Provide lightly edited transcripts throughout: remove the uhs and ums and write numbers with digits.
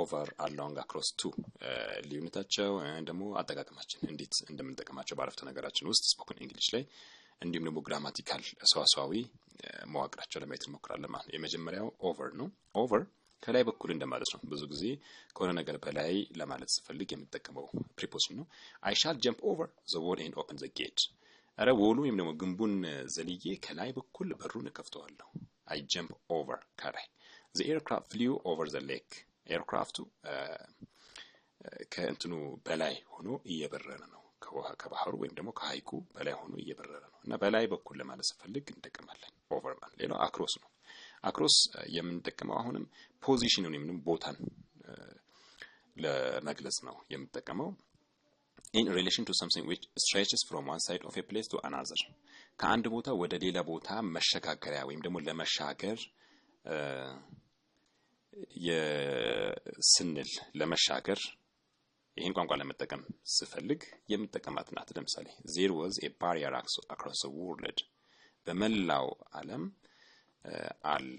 over along across to ልዩነታቸው ደግሞ አጠቃቀማችን እንዴት እንደምንጠቀማቸው ባረፍተ ነገራችን ውስጥ ስፖከን እንግሊሽ ላይ እንዲሁም ደግሞ ግራማቲካል ሰዋሰዋዊ መዋቅራቸው ለማየት እንሞክራለን ማለት ነው። የመጀመሪያው over ነው። over ከላይ በኩል እንደማለት ነው። ብዙ ጊዜ ከሆነ ነገር በላይ ለማለት ስፈልግ የምጠቀመው ፕሪፖዚሽን ነው። I shall jump over the wall and open the gate አረ ወሉ ወይም ደግሞ ግንቡን ዘልዬ ከላይ በኩል በሩን እከፍተዋለሁ። I jump over ከላይ the aircraft flew over the lake aircraft ከእንትኑ በላይ ሆኖ እየበረረ ነው ከባህሩ ወይም ደግሞ ከሃይቁ በላይ ሆኖ እየበረረ ነው እና በላይ በኩል ለማለት ስፈልግ እንጠቀማለን over ማለት ሌላው across ነው። across የምንጠቀመው አሁንም ፖዚሽኑን ወይም ቦታን ለመግለጽ ነው የምንጠቀመው in relation to something which stretches from one side of a place to another ከአንድ ቦታ ወደ ሌላ ቦታ መሸጋገሪያ ወይም ደግሞ ለመሻገር የስንል ለመሻገር ይሄን ቋንቋ ለመጠቀም ስፈልግ የምጠቀማት ናት። ለምሳሌ there was a barrier across the world በመላው ዓለም አለ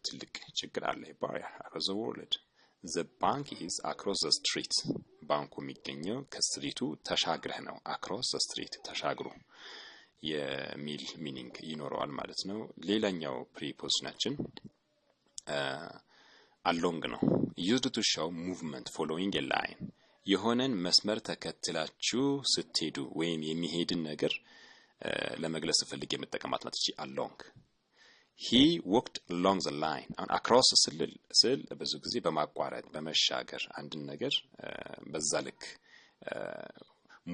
ትልቅ ችግር አለ barrier across the world the bank is across the street ባንኩ የሚገኘው ከስትሪቱ ተሻግረህ ነው across the street ተሻግሩ የሚል ሚኒንግ ይኖረዋል ማለት ነው። ሌላኛው ፕሪፖዚሽናችን along ነው used to show movement following a line የሆነን መስመር ተከትላችሁ ስትሄዱ ወይም የሚሄድን ነገር ለመግለጽ ፈልጌ የምጠቀማት ናት እቺ along he walked along the line and across ስል ብዙ ጊዜ በማቋረጥ በመሻገር አንድን ነገር በዛ ልክ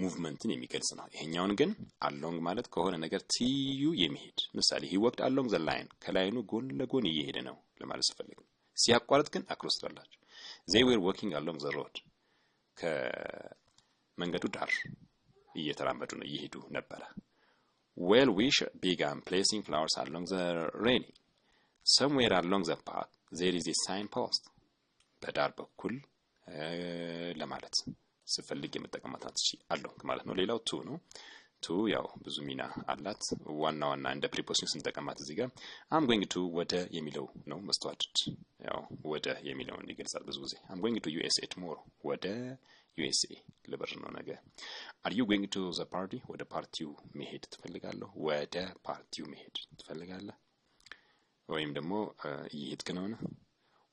ሙቭመንትን የሚገልጽ ነው። ይሄኛውን ግን along ማለት ከሆነ ነገር ትይዩ የሚሄድ ምሳሌ he walked along the line ከላይኑ ጎን ለጎን እየሄደ ነው ለማለት ፈልጌ ሲያቋርጥ ግን across ትላላችሁ they were walking along the road ከመንገዱ ዳር እየተራመዱ ነው እየሄዱ ነበር well we began placing flowers along the railing somewhere along the path there is a signpost በዳር በኩል ለማለት ስፈልግ የምጠቀማት እቺ along ማለት ነው። ሌላው to ነው to ያው ብዙ ሚና አላት ዋና እንደ ፕሪፖዚሽን ስንጠቀማት እዚህ ጋር I'm going to ወደ የሚለው ነው መስተዋድድ ያው ወደ የሚለው ይገልጻል ብዙ ጊዜ I'm going to USA tomorrow ወደ USA ልበር ነው ነገ Are you going to the party ወደ ፓርቲው መሄድ ትፈልጋለህ ወደ ፓርቲው መሄድ ትፈልጋለህ ወይም ደግሞ ይሄድክ ነውና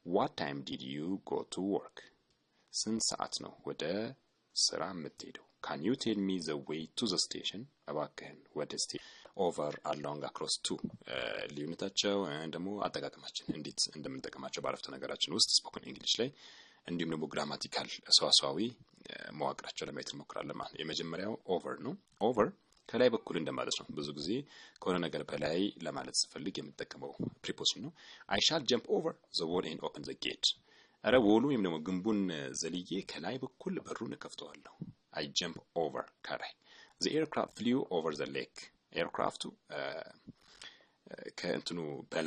What time did you go to work ስንት ሰዓት ነው ወደ ስራ የምትሄደው Can you tell me the way to the station አባከን ወደ ስቴሽን over along across to ልዩነታቸው ደግሞ አጠቃቀማችን እንዴት እንደምንጠቀማቸው ባረፍተ ነገራችን ውስጥ ስፖከን እንግሊሽ ላይ እንዲሁም ደግሞ ግራማቲካል ሰዋሰዋዊ መዋቅራቸው ለማየት እንሞክራለን ማለት ነው። የመጀመሪያው over ነው። over ከላይ በኩል እንደማለት ነው። ብዙ ጊዜ ከሆነ ነገር በላይ ለማለት ስፈልግ የምጠቀመው ፕሪፖዚሽን ነው። I shall jump over the wall and open the gate አረ ወሉ ወይም ደግሞ ግንቡን ዘልዬ ከላይ በኩል በሩን እከፍተዋለሁ I jump over ከላይ the aircraft flew over the lake aircraft ከእንትኑ በላይ